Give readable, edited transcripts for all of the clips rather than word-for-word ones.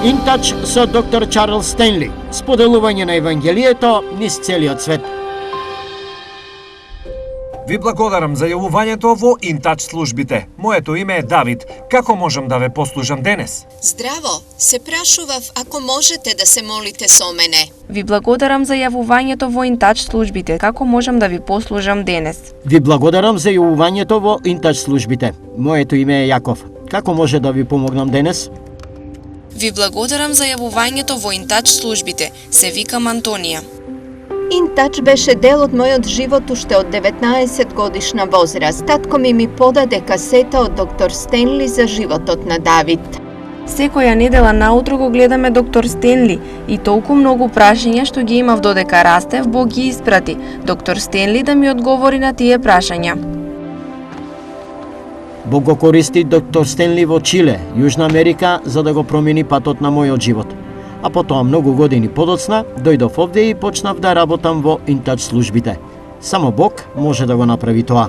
Интач со доктор Чарлз Стенли, споделување на Евангелието низ целиот свет. Ви благодарам за јавувањето во Интач службите. Моето име е Давид. Како можам да ве послужам денес? Здраво, се прашував ако можете да се молите со мене. Ви благодарам за јавувањето во Интач службите. Како можам да ви послужам денес? Ви благодарам за јавувањето во Интач службите. Моето име е Јаков. Како може да ви помогнам денес? Ви благодарам за јавувањето во Интач службите. Се викам Антонија. Интач беше дел од мојот живот уште од 19 годишна возраст. Татко ми подаде касета од доктор Стенли за животот на Давид. Секоја недела наутро го гледаме доктор Стенли и толку многу прашања што ги имав додека растев, Бог ги испрати доктор Стенли да ми одговори на тие прашања. Бог го користи доктор Стенли во Чиле, Јужна Америка, за да го промени патот на мојот живот. А потоа многу години подоцна, дојдов овде и почнав да работам во Интач службите. Само Бог може да го направи тоа.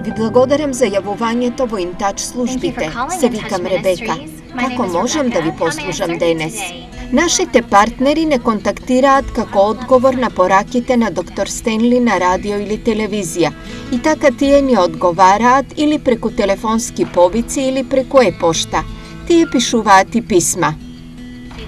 Ви благодарам за јавувањето во Интач службите. Се викам Ребека. Како можам да ви послужам денес? Нашите партнери не контактираат како одговор на пораките на доктор Стенли на радио или телевизија. И така тие ни одговараат или преку телефонски повици или преку e-пошта. Тие пишуваат и писма.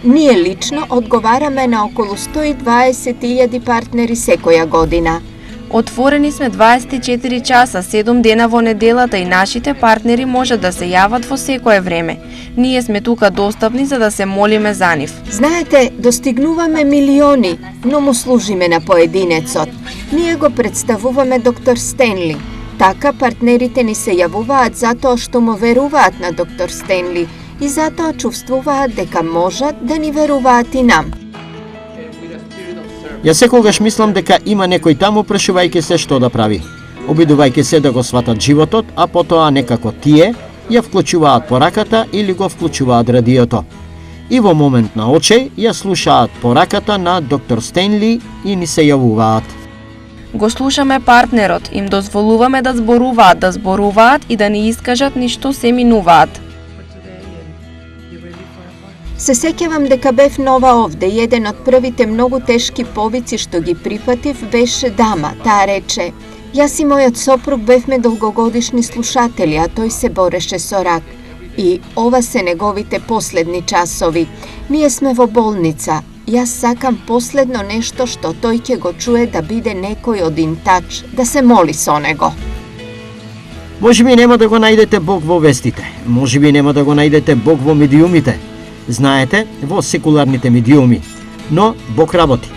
Ние лично одговараме на околу 120.000 партнери секоја година. Отворени сме 24 часа, 7 дена во неделата и нашите партнери можат да се јават во секое време. Ние сме тука достапни за да се молиме за нив. Знаете, достигнуваме милиони, но му служиме на поединецот. Ние го представуваме доктор Стенли. Така партнерите ни се јавуваат затоа што му веруваат на доктор Стенли и затоа чувствуваат дека можат да ни веруваат и нам. Јас секогаш мислам дека има некој таму прашувајќи се што да прави, обидувајќи се да го сватат животот, а потоа некако тие ја вклучуваат пораката или го вклучуваат радиото. И во момент на очеј ја слушаат пораката на доктор Стенли и ни се јавуваат. Го слушаме партнерот, им дозволуваме да зборуваат и да ни искажат ни што се минуваат. Се сеќавам дека бев нова овде и еден од првите многу тешки повици што ги припатив беше дама. Таа рече: "Јас и мојот сопруг бевме долгогодишни слушатели, а тој се бореше со рак. И ова се неговите последни часови. Ние сме во болница. Јас сакам последно нешто што тој ќе го чуе да биде некој од Интач, да се моли со него." Можеби нема да го најдете Бог во вестите, можеби нема да го најдете Бог во медиумите. Знаете, во секуларните медиуми, но Бог работи.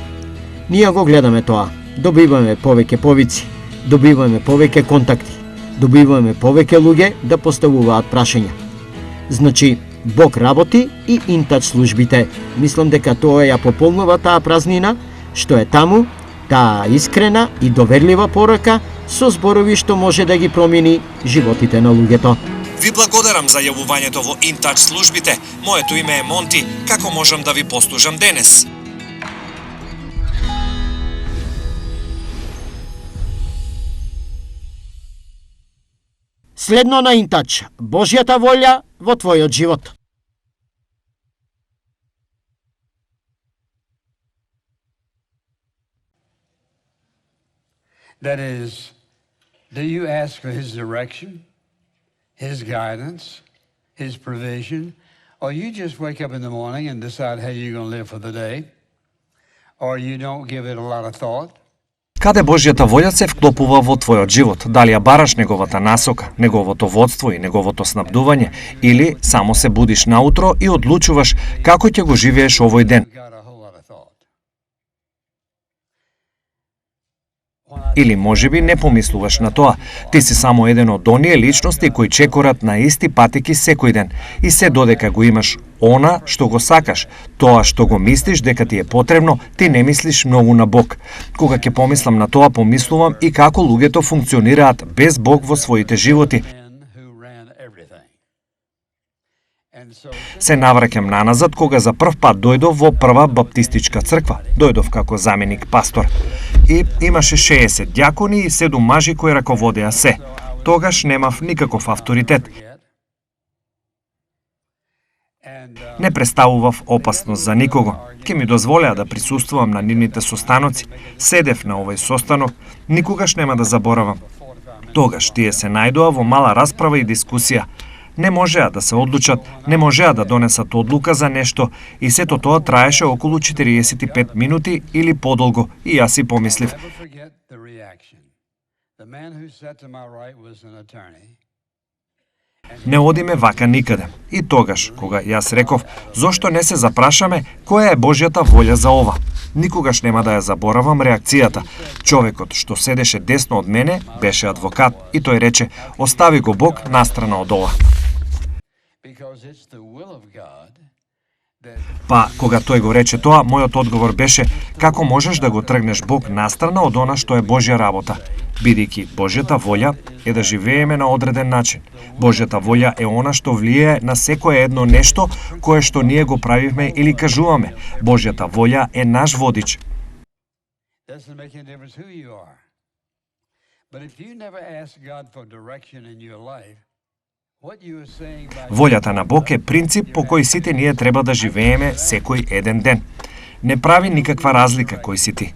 Ние го гледаме тоа. Добиваме повеќе повици, добиваме повеќе контакти, добиваме повеќе луѓе да поставуваат прашања. Значи, Бог работи и Интач службите. Мислам дека тоа ја пополнува таа празнина, што е таму, таа искрена и доверлива порака со зборови што може да ги промени животите на луѓето. Ви благодарам за јавувањето во Интач службите. Моето име е Монти. Како можам да ви послужам денес? Следно на Интач, Божјата волја во твојот живот. That is, do you ask for His direction, His guidance, His provision, or you just wake up in the morning and decide how you're going to live for the day, or you don't give it a lot of thought? Каде Божјата волја се вклопува во твојот живот? Дали ја бараш неговата насока, неговото водство и неговото снабдување, или само се будиш наутро и одлучуваш како ќе го живееш овој ден? Или можеби не помислуваш на тоа. Ти си само еден од оние личности кои чекорат на исти патеки секој ден и се додека го имаш она што го сакаш, тоа што го мислиш дека ти е потребно, ти не мислиш многу на Бог. Кога ќе помислам на тоа, помислувам и како луѓето функционираат без Бог во своите животи. Се навраќам наназад кога за прв пат дојдов во прва баптистичка црква. Дојдов како заменик пастор. И имаше 60 дјакони и 7 мажи кои раководеа се. Тогаш немав никаков авторитет. Не представував опасност за никого. Ке ми дозволеа да присуствувам на нивните состаноци. Седев на овој состанок, никогаш нема да заборавам. Тогаш тие се најдоа во мала расправа и дискусија. Не можеа да се одлучат, не можеа да донесат одлука за нешто и сето тоа траеше околу 45 минути или подолго и јас си помислив. Не одиме вака никаде. И тогаш, кога јас реков, зошто не се запрашаме која е Божјата волја за ова? Никогаш нема да ја заборавам реакцијата. Човекот што седеше десно од мене беше адвокат и тој рече, остави го Бог настрана од ова. Па, кога тој го рече тоа, мојот одговор беше, како можеш да го тргнеш Бог настрана од она што е Божја работа? Бидејќи Божјата волја е да живееме на одреден начин. Божјата волја е она што влијае на секое едно нешто кое што ние го правиме или кажуваме. Божјата волја е наш водич. Волјата на Бог е принцип по кој сите ние треба да живееме секој еден ден. Не прави никаква разлика кој си ти.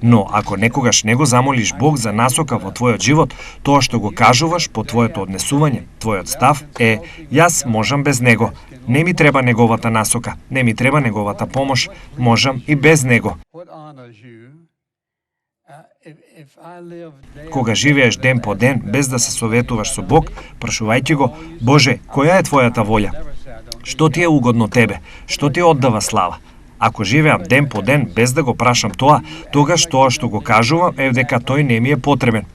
Но ако некогаш не го замолиш Бог за насока во твојот живот, тоа што го кажуваш по твоето однесување, твојот став е јас можам без него. Не ми треба неговата насока, не ми треба неговата помош, можам и без него. Кога живееш ден по ден без да се советуваш со Бог, прашувајќи го, Боже, која е твојата волја? Што ти е угодно тебе? Што ти оддава слава? Ако живеам ден по ден без да го прашам тоа, тогаш тоа што го кажувам е дека тој не ми е потребен.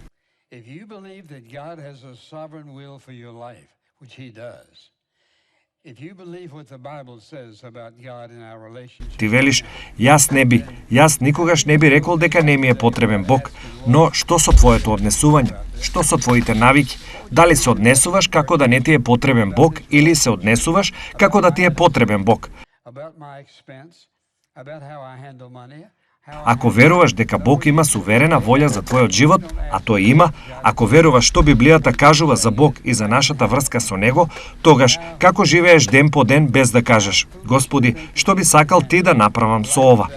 Ти велиш, јас никогаш не би рекол дека не ми е потребен Бог, но што со твоето однесување? Што со твоите навики? Дали се однесуваш како да не ти е потребен Бог или се однесуваш како да ти е потребен Бог? Ако веруваш дека Бог има суверена волја за твојот живот, а тој има, ако веруваш што Библијата кажува за Бог и за нашата врска со Него, тогаш како живееш ден по ден без да кажеш, Господи, што би сакал ти да направам со ова?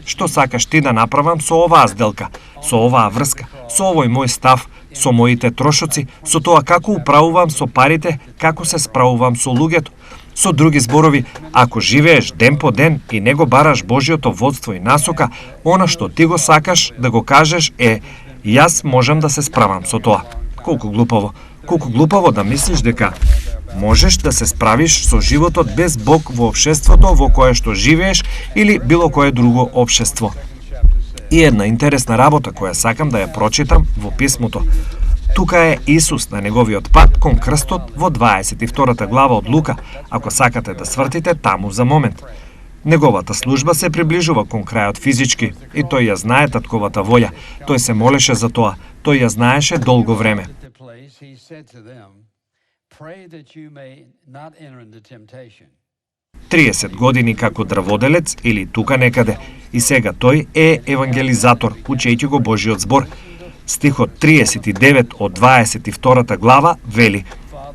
Што сакаш ти да направам со оваа сделка, со оваа врска, со овој мој став, со моите трошоци, со тоа како управувам со парите, како се справувам со луѓето? Со други зборови, ако живееш ден по ден и не го бараш Божјото водство и насока, она што ти го сакаш да го кажеш е јас можам да се справам со тоа. Колку глупаво да мислиш дека можеш да се справиш со животот без Бог во општеството во кое што живееш или било кое друго општество. И една интересна работа која сакам да ја прочитам во писмото. Тука е Исус на неговиот пат кон крстот во 22 глава од Лука, ако сакате да свртите таму за момент. Неговата служба се приближува кон крајот физички и тој ја знае татковата волја. Тој се молеше за тоа. Тој ја знаеше долго време. 30 години како дрводелец или тука некаде, и сега тој е евангелизатор, учејќи го Божиот збор. Стихот 39 од 22 глава вели: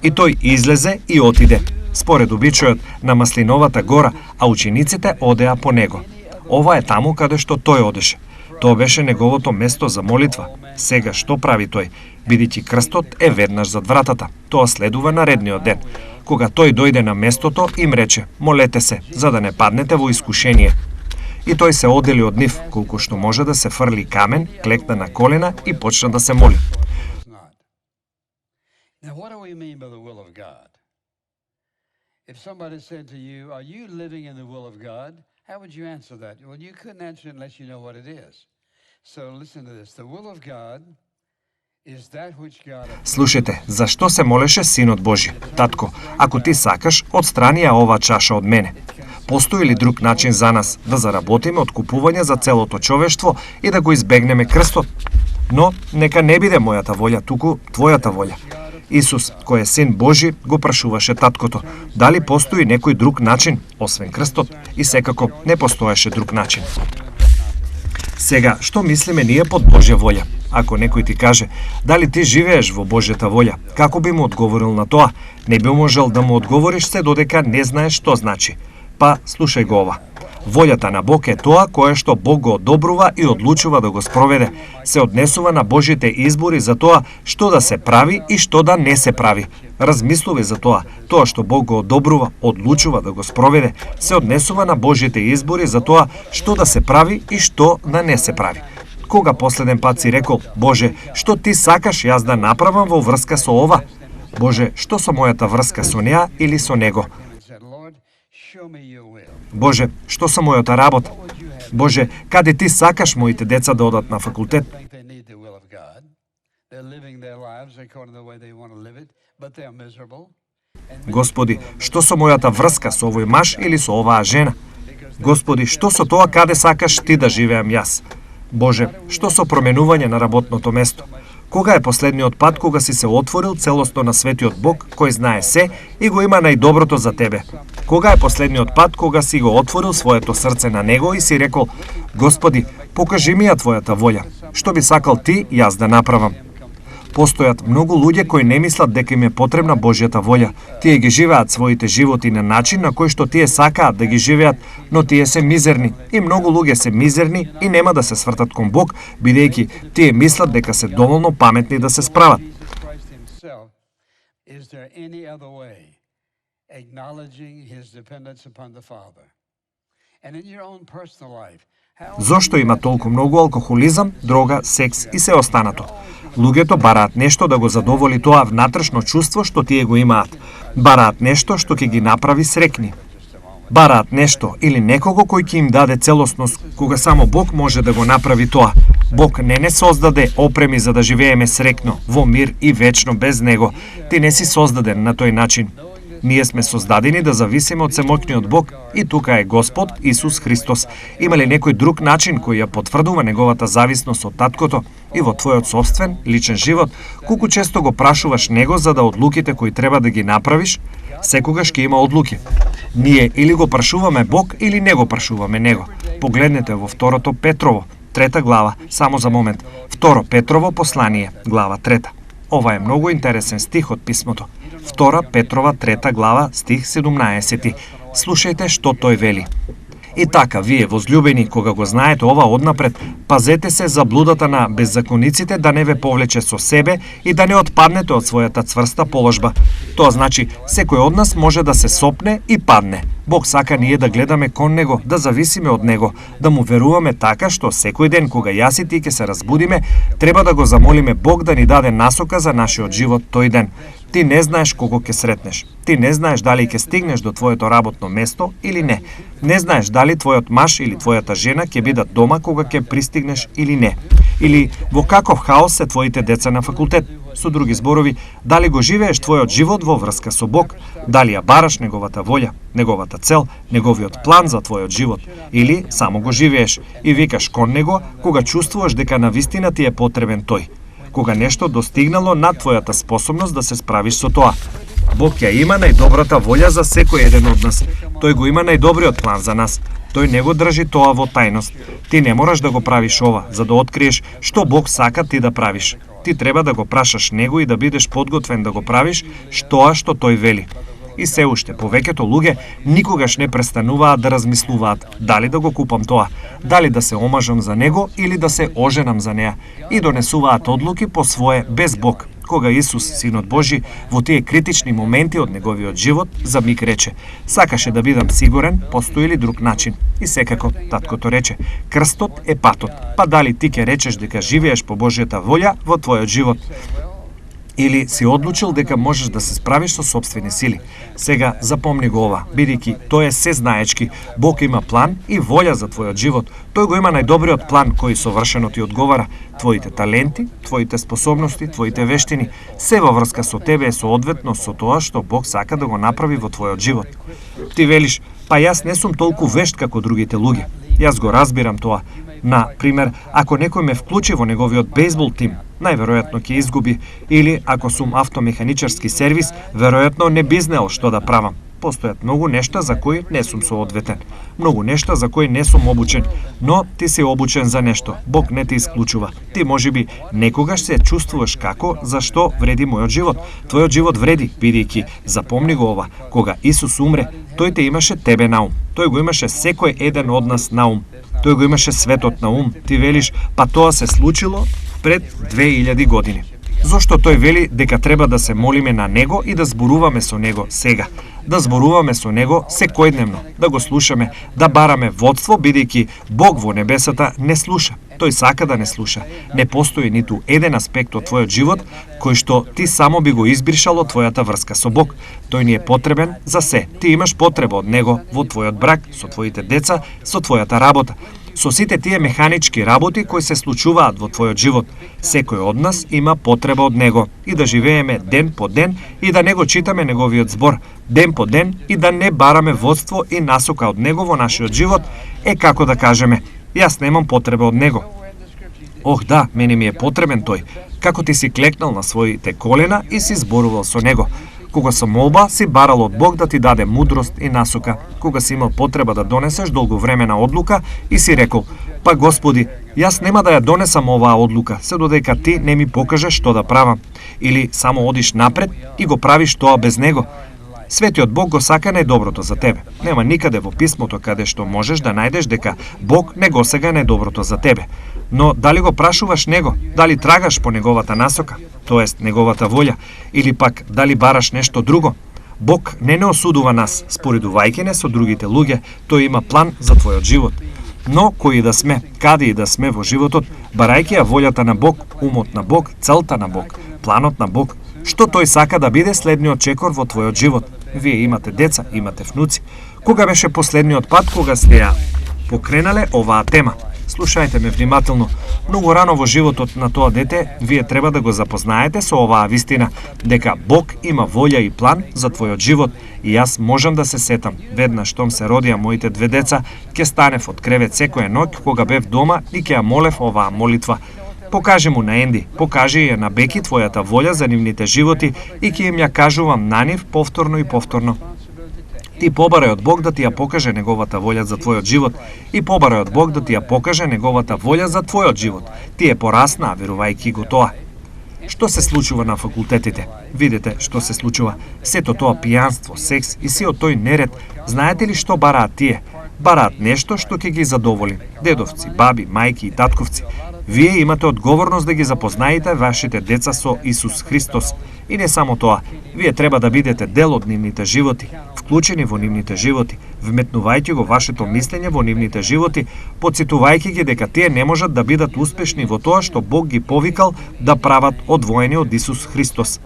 И тој излезе и отиде, според обичајот на Маслиновата гора, а учениците одеа по него. Ова е таму каде што тој одеше. Тоа беше неговото место за молитва. Сега што прави тој? Бидејќи крстот е веднаш зад вратата. Тоа следува наредниот ден. Кога тој дојде на местото, им рече: молете се, за да не паднете во искушение. И тој се одели од нив, колку што може да се фрли камен, клекна на колена и почна да се моли. If somebody said to you, are you living in the will of God? How would you answer that? Well, you couldn't answer it unless you know what it is. So listen to this. The will of God is that which God... Слушайте, зашто се молеше Синот Божи? Татко, ако ти сакаш, отстрани ја ова чаша од мене. Постои ли друг начин за нас да заработиме од купување за целото човештво и да го избегнеме крстот? Но нека не биде мојата волја, туку твојата волја. Исус, кој е Син Божи, го прашуваше таткото, дали постои некој друг начин, освен крстот, и секако не постоеше друг начин. Сега, што мислиме ние под Божја волја? Ако некој ти каже, дали ти живееш во Божјата волја, како би му одговорил на тоа? Не би можел да му одговориш се додека не знаеш што значи. Па, слушај го ова. Волјата на Бог е тоа кое што Бог го одобрува и одлучува да го спроведе. Се однесува на Божите избори за тоа што да се прави и што да не се прави. Размислувај за тоа. Тоа што Бог го одобрува, одлучува да го спроведе, се однесува на Божите избори за тоа што да се прави и што да не се прави. Кога последен пат си рекол, Боже, што ти сакаш јас да направам во врска со ова? Боже, што со мојата врска со неа или со него? Боже, што со мојата работа? Боже, каде ти сакаш моите деца да одат на факултет? Господи, што со мојата врска со овој маж или со оваа жена? Господи, што со тоа каде сакаш ти да живеам јас? Боже, што со променување на работното место? Кога е последниот пат кога си се отворил целосно на светиот Бог, кој знае се и го има најдоброто за тебе? Кога е последниот пат кога си го отворил своето срце на Него и си рекол, Господи, покажи ми ја Твојата волја, што би сакал Ти јас да направам? Постојат многу луѓе кои не мислат дека им е потребна Божјата волја. Тие ги живеат своите животи на начин на кој што тие сакаат да ги живеат, но тие се мизерни. И многу луѓе се мизерни и нема да се свртат кон Бог, бидејќи тие мислат дека се доволно паметни да се справат. Зошто има толку многу алкохолизам, дрога, секс и се останато? Луѓето бараат нешто да го задоволи тоа внатрешно чувство што тие го имаат. Бараат нешто што ќе ги направи срекни. Бараат нешто или некого кој ќе им даде целосност, кога само Бог може да го направи тоа. Бог не создаде опреми за да живееме срекно, во мир и вечно без Него. Ти не си создаден на тој начин. Ние сме создадени да зависиме од семоќниот Бог и тука е Господ Исус Христос. Има ли некој друг начин кој ја потврдува неговата зависност од таткото и во твојот собствен, личен живот, колку често го прашуваш Него за да одлуките кои треба да ги направиш, секогаш ќе има одлуки. Ние или го прашуваме Бог или не го прашуваме Него. Погледнете во второто Петрово, 3 глава, само за момент. Второ Петрово послание, глава 3. Ова е многу интересен стих од писмото. 2 Петрова 3 глава, стих 17. Слушајте што тој вели. И така, вие, возлюбени, кога го знаете ова однапред, пазете се за блудата на беззакониците да не ве повлече со себе и да не отпаднете од својата цврста положба. Тоа значи, секој од нас може да се сопне и падне. Бог сака ние да гледаме кон Него, да зависиме од Него, да му веруваме така што секој ден кога јас и ти ќе се разбудиме, треба да го замолиме Бог да ни даде насока за нашиот живот тој ден. Ти не знаеш кого ќе сретнеш. Ти не знаеш дали ќе стигнеш до твоето работно место или не. Не знаеш дали твојот маж или твојата жена ќе бидат дома кога ќе пристигнеш или не. Или во каков хаос се твоите деца на факултет. Со други зборови, дали го живееш твојот живот во врска со Бог, дали ја бараш неговата волја, неговата цел, неговиот план за твојот живот, или само го живееш и викаш кон Него кога чувствуваш дека навистина ти е потребен тој, кога нешто достигнало над твојата способност да се справиш со тоа. Бог ја има најдобрата волја за секој еден од нас. Тој го има најдобриот план за нас. Тој не го држи тоа во тајност. Ти не мораш да го правиш ова, за да откриеш што Бог сака ти да правиш. Ти треба да го прашаш Него и да бидеш подготвен да го правиш тоа што Тој вели. И се уште, повеќето луѓе никогаш не престануваат да размислуваат дали да го купам тоа, дали да се омажам за него или да се оженам за неа и донесуваат одлуки по свое без Бог. Кога Исус, Синот Божи, во тие критични моменти од неговиот живот, за миг рече: сакаше да бидам сигурен, постои ли друг начин? И секако, таткото рече: крстот е патот. Па дали ти ќе речеш дека живееш по Божјата волја во твојот живот? Или си одлучил дека можеш да се справиш со сопствени сили? Сега запомни го ова, бидејќи тој е сезнаечки. Бог има план и волја за твојот живот. Тој го има најдобриот план кој совршено ти одговара. Твоите таленти, твоите способности, твоите вештини, се во врска со тебе е соодветно со тоа што Бог сака да го направи во твојот живот. Ти велиш: па јас не сум толку вешт како другите луѓе. Јас го разбирам тоа. На пример, ако некој ме вклучи во неговиот бейсбол тим, најверојатно ќе изгуби, или ако сум автомеханичарски сервис, веројатно не би знаел што да правам. Постојат многу нешта за кои не сум соодветен. Многу нешта за кои не сум обучен, но ти си обучен за нешто. Бог не те исклучува. Ти можеби некогаш се чувствуваш како, зашто вреди мојот живот. Твојот живот вреди, бидејќи запомни го ова, кога Исус умре, тој те имаше тебе на ум. Тој го имаше секој еден од нас на ум. Тој го имаше светот на ум. Ти велиш, па тоа се случило пред 2000 години. Зошто тој вели дека треба да се молиме на Него и да зборуваме со Него сега? Да зборуваме со Него секојдневно, да го слушаме, да бараме водство, бидејќи Бог во небесата не слуша. Тој сака да не слуша. Не постои ниту еден аспект од твојот живот кој што ти само би го избришал од твојата врска со Бог. Тој ни е потребен за се. Ти имаш потреба од Него во твојот брак, со твоите деца, со твојата работа. Со сите тие механички работи кои се случуваат во твојот живот, секој од нас има потреба од Него и да живееме ден по ден и да не го читаме Неговиот збор ден по ден и да не бараме водство и насока од Него во нашиот живот, е како да кажеме, јас немам потреба од Него. Ох да, мене ми е потребен тој, како ти си клекнал на своите колена и си зборувал со Него. Кога со молба си барал од Бог да ти даде мудрост и насока, кога си имал потреба да донесеш долговремена одлука и си рекол, па Господи, јас нема да ја донесам оваа одлука, се додека ти не ми покажеш што да правам. Или само одиш напред и го правиш тоа без Него. Светиот Бог го сака најдоброто за тебе. Нема никаде во писмото каде што можеш да најдеш дека Бог не го сега најдоброто за тебе. Но дали го прашуваш Него, дали трагаш по Неговата насока, тоест Неговата волја, или пак дали бараш нешто друго? Бог не осудува нас, споредувајќи не со другите луѓе, тој има план за твојот живот. Но кои да сме, каде и да сме во животот, барајќи ја волјата на Бог, умот на Бог, целта на Бог, планот на Бог, што тој сака да биде следниот чекор во твојот живот. Вие имате деца, имате внуци. Кога беше последниот пат кога сте ја покренале оваа тема? Слушајте ме внимателно. Многу рано во животот на тоа дете, вие треба да го запознаете со оваа вистина, дека Бог има волја и план за твојот живот. И јас можам да се сетам, веднаш штом се родија моите две деца, ќе станев од кревет секоја ноќ кога бев дома и ќе ја молев оваа молитва. Покажи му на Енди, покажи ја на Беки твојата волја за нивните животи и ќе им ја кажувам на нив повторно и повторно. Ти побарај од Бог да ти ја покаже Неговата волја за твојот живот и побарај од Бог да ти ја покаже Неговата волја за твојот живот. Ти е пораснаа, верувајќи го тоа. Што се случува на факултетите? Видете што се случува. Сето тоа пијанство, секс и сиот тој неред. Знаете ли што бараат тие? Бараат нешто што ќе ги задоволи. Дедовци, баби, мајки и татковци. Вие имате одговорност да ги запознаете вашите деца со Исус Христос. И не само тоа, вие треба да бидете дел од нивните животи, вклучени во нивните животи, вметнувајќи го вашето мислење во нивните животи, потсетувајќи ги дека тие не можат да бидат успешни во тоа што Бог ги повикал да прават одвоени од Исус Христос.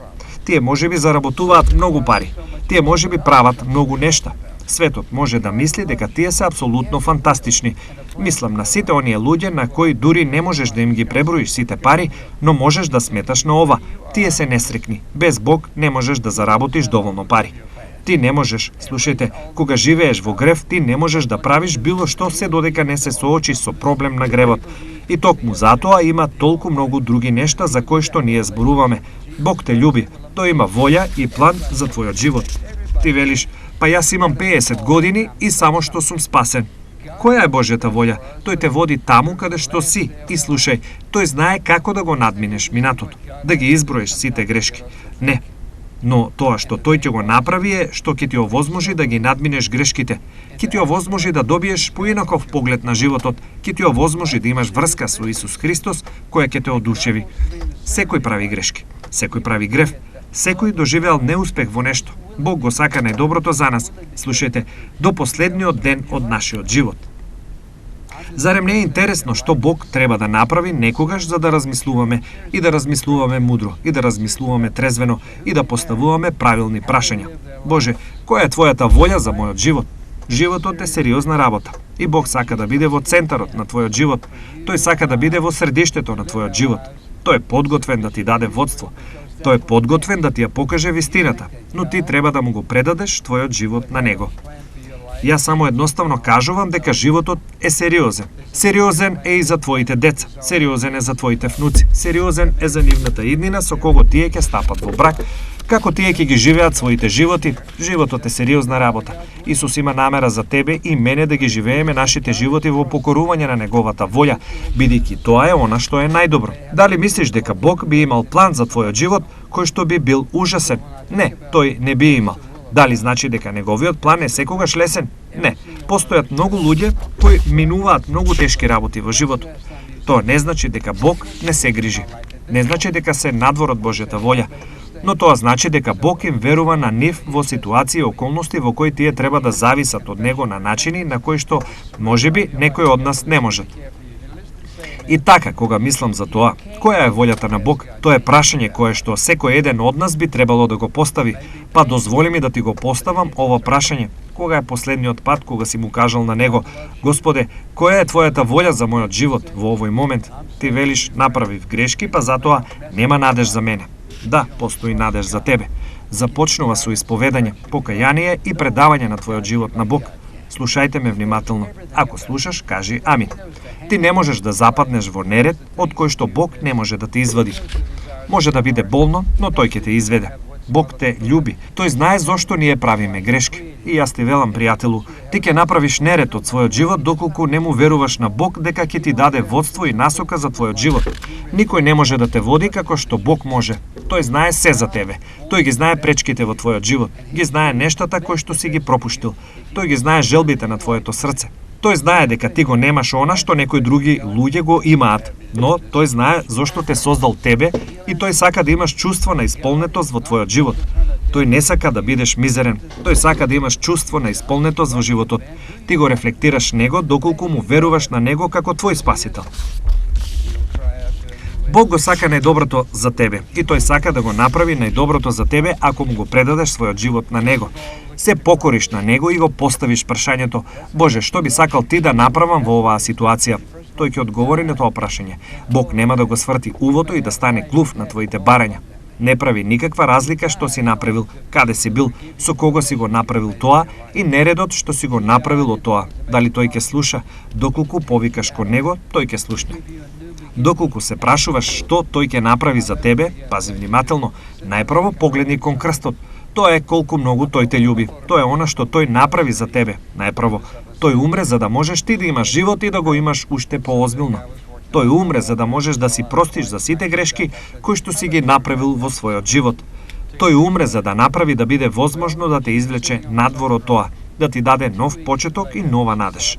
Тие можеби заработуваат многу пари, тие можеби прават многу нешта. Светот може да мисли дека тие се апсолутно фантастични. Мислам на сите оние луѓе на кои дури не можеш да им ги преброиш сите пари, но можеш да сметаш на ова. Тие се несрекни. Без Бог не можеш да заработиш доволно пари. Ти не можеш, слушајте, кога живееш во грев, ти не можеш да правиш било што се додека не се соочиш со проблем на гревот. И токму затоа има толку многу други нешта за кои што ние зборуваме. Бог те љуби, тој има волја и план за твојот живот. Ти велиш, па јас имам 50 години и само што сум спасен. Која е Божјата волја? Тој те води таму каде што си и слушај, тој знае како да го надминеш минатото, да ги изброиш сите грешки. Не, но тоа што тој ќе го направи е што ќе ти овозможи да ги надминеш грешките, ќе ти овозможи да добиеш поинаков поглед на животот, ќе ти овозможи да имаш врска со Исус Христос која ќе те одушеви. Секој прави грешки, секој прави грев, секој доживеал неуспех во нешто. Бог го сака најдоброто за нас, слушајте, до последниот ден од нашиот живот. Зарем не е интересно што Бог треба да направи некогаш за да размислуваме и да размислуваме мудро, и да размислуваме трезвено, и да поставуваме правилни прашања? Боже, која е Твојата волја за мојот живот? Животот е сериозна работа и Бог сака да биде во центарот на твојот живот. Тој сака да биде во средиштето на твојот живот. Тој е подготвен да ти даде водство. Тој е подготвен да ти ја покаже вистината, но ти треба да му го предадеш твојот живот на него. Јас само едноставно кажувам дека животот е сериозен. Сериозен е и за твоите деца, сериозен е за твоите внуци, сериозен е за нивната иднина со кого тие ќе стапат во брак, Како тие ќе ги живеат своите животи, животот е сериозна работа. Исус има намера за тебе и мене да ги живееме нашите животи во покорување на неговата волја, бидејќи тоа е она што е најдобро. Дали мислиш дека Бог би имал план за твојот живот кој што би бил ужасен? Не, тој не би имал. Дали значи дека неговиот план е секогаш лесен? Не. Постојат многу луѓе кои минуваат многу тешки работи во животот. Тоа не значи дека Бог не се грижи. Не значи дека се надвор од Божјата волја. Но тоа значи дека Бог им верува на нив во ситуации и околности во кои тие треба да зависат од Него на начини на кои што можеби некој од нас не можат. И така, кога мислам за тоа, која е волјата на Бог, тоа е прашање кое што секој еден од нас би требало да го постави. Па дозволи ми да ти го поставам ова прашање. Кога е последниот пат кога си му кажал на Него: Господе, која е твојата волја за мојот живот во овој момент? Ти велиш: направив грешки, па затоа нема надеж за мене. Да, постои надеж за тебе. Започнува со исповедање, покаяние и предавање на твојот живот на Бог. Слушајте ме внимателно. Ако слушаш, кажи амин. Ти не можеш да западнеш во неред од кој што Бог не може да те извади. Може да биде болно, но тој ќе те изведе. Бог те љуби. Тој знае зошто ние правиме грешки. И јас ти велам, пријателу, ти ќе направиш неред од својот живот доколку не му веруваш на Бог дека ќе ти даде водство и насока за твојот живот. Никој не може да те води како што Бог може. Тој знае се за тебе. Тој ги знае пречките во твојот живот. Ги знае нештата кои што си ги пропуштил. Тој ги знае желбите на твоето срце. Тој знае дека ти го немаш она што некои други луѓе го имаат, но тој знае зошто те создал тебе и тој сака да имаш чувство на исполнетост во твојот живот. Тој не сака да бидеш мизерен, тој сака да имаш чувство на исполнетост во животот. Ти го рефлектираш него доколку му веруваш на него како твој спасител. Бог го сака најдоброто за тебе и тој сака да го направи најдоброто за тебе ако му го предадеш својот живот на него. Се покориш на него и го поставиш прашањето: Боже, што би сакал ти да направам во оваа ситуација? Тој ќе одговори на тоа прашање. Бог нема да го сврти увото и да стане глув на твоите барања. Не прави никаква разлика што си направил, каде си бил, со кого си го направил тоа и нередот што си го направил од тоа. Дали тој ќе слуша? Доколку повикаш кон него, тој ќе слушне. Доколку се прашуваш што тој ќе направи за тебе, пази внимателно, најпрво погледни кон крстот. Тоа е колку многу тој те љуби. Тоа е она што тој направи за тебе. Најпрво, тој умре за да можеш ти да имаш живот и да го имаш уште поозбилно. Тој умре за да можеш да си простиш за сите грешки кои што си ги направил во својот живот. Тој умре за да направи да биде возможно да те извлече надвор од тоа, да ти даде нов почеток и нова надеж.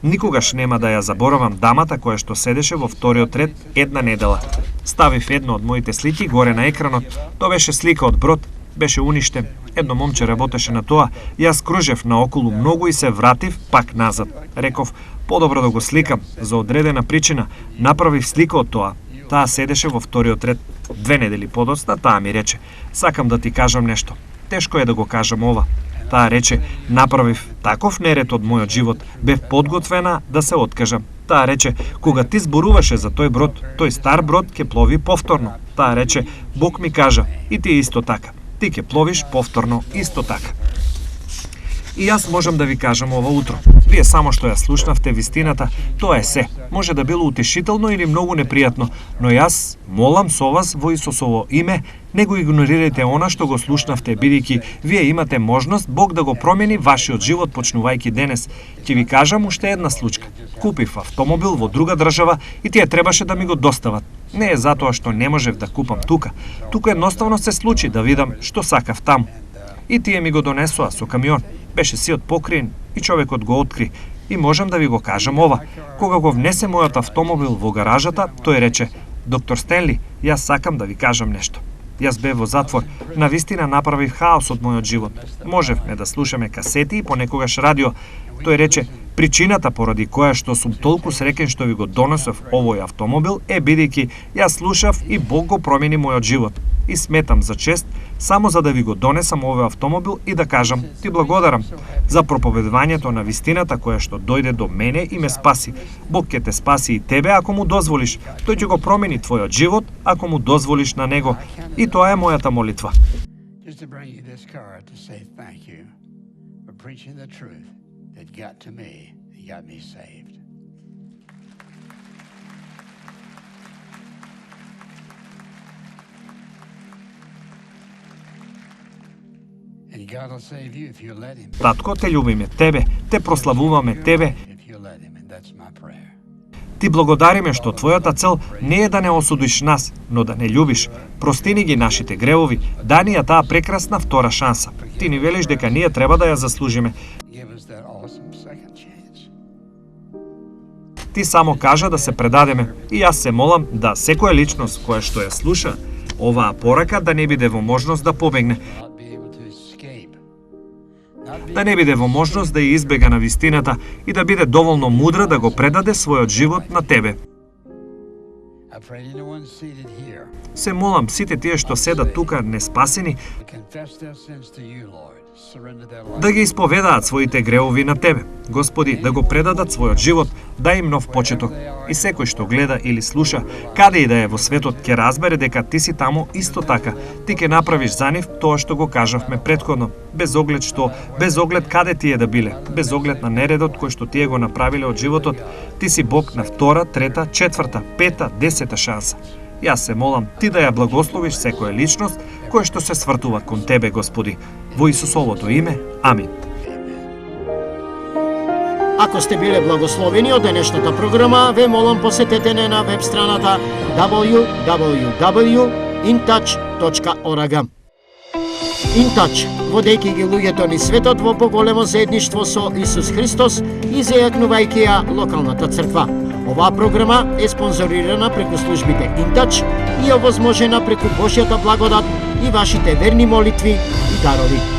Никогаш нема да ја заборавам дамата која што седеше во вториот ред една недела. Ставив едно од моите слики горе на екранот. Тоа беше слика од брод, беше уништен. Едно момче работеше на тоа. Јас кружев наоколу многу и се вратив пак назад. Реков: подобро да го сликам, за одредена причина. Направив слика од тоа. Таа седеше во вториот ред. 2 недели подоцна таа ми рече: сакам да ти кажам нешто. Тешко е да го кажам ова. Таа рече: направив таков неред од мојот живот, бев подготвена да се откажам. Таа рече: кога ти зборуваше за тој брод, тој стар брод ќе плови повторно. Таа рече: Бог ми кажа, и ти исто така. Ти ќе пловиш повторно исто така. И јас можам да ви кажам ова утро. Вие само што ја слушнавте вистината, тоа е се. Може да било утешително или многу непријатно, но јас молам со вас во Исусово име, не го игнорирајте она што го слушнавте, бидејќи вие имате можност Бог да го промени вашиот живот почнувајќи денес. Ќе ви кажам уште една случка. Купив автомобил во друга држава и тие требаше да ми го достават. Не е затоа што не можев да купам тука. Тука едноставно се случи да видам што сакав таму. И тие ми го донесоа со камион. Беше сиот покриен и човекот го откри. И можам да ви го кажам ова. Кога го внесе мојот автомобил во гаражата, тој рече: доктор Стенли, јас сакам да ви кажам нешто. Јас бев во затвор, навистина направив хаос од мојот живот. Можевме да слушаме касети и понекогаш радио. Тој рече: причината поради која што сум толку среќен што ви го донесов овој автомобил е бидејќи јас слушав и Бог го промени мојот живот. И сметам за чест само за да ви го донесам овој автомобил и да кажам: ти благодарам за проповедувањето на вистината која што дојде до мене и ме спаси. Бог ќе те спаси и тебе ако му дозволиш. Тој ќе го промени твојот живот ако му дозволиш на него. И тоа е мојата молитва. Just to bring you this card to say thank you for preaching the truth that got to me and got me saved. God will save you if you let him. Татко, те љубиме тебе, те прославуваме тебе, If you let him, and that's my prayer. ти благодариме што твојата цел не е да не осудиш нас, но да не љубиш. Простини ги нашите гревови, дај ни ја таа прекрасна втора шанса. Ти ни велиш дека ние треба да ја заслужиме. Give us that awesome second chance. Ти само кажа да се предадеме и јас се молам да секоја личност која што ја слуша оваа порака да не биде во можност да побегне, Not be able to escape. Not be да не биде во можност да ја избега на вистината и да биде доволно мудра да го предаде својот живот на тебе. I pray anyone seated here Се молам сите тие што седат тука неспасени to confess their sins to you, Lord. Surrender their life. да ги исповедаат своите гревови на тебе. Господи, да го предадат својот живот, да им нов почеток. И секој што гледа или слуша, каде и да е во светот, ќе разбере дека ти си таму исто така. Ти ќе направиш за нив тоа што го кажавме претходно, без оглед што, без оглед каде тие да биле, без оглед на нередот кој што тие го направиле од животот. Ти си Бог на втора, трета, четврта, пета, 10 шанса. Јас се молам ти да ја благословиш секоја личност која што се свртува кон тебе, Господи. Во Исусовото име. Амин. Ако сте биле благословени од денешната програма, ве молам посетете не на веб страната www.intouch.org. InTouch, водејќи ги луѓето низ светот во поголемо заедништво со Исус Христос и зајакнувајќи ја локалната црква. Оваа програма е спонзорирана преку службите InTouch и овозможена преку Божјата благодат и вашите верни молитви и дарови.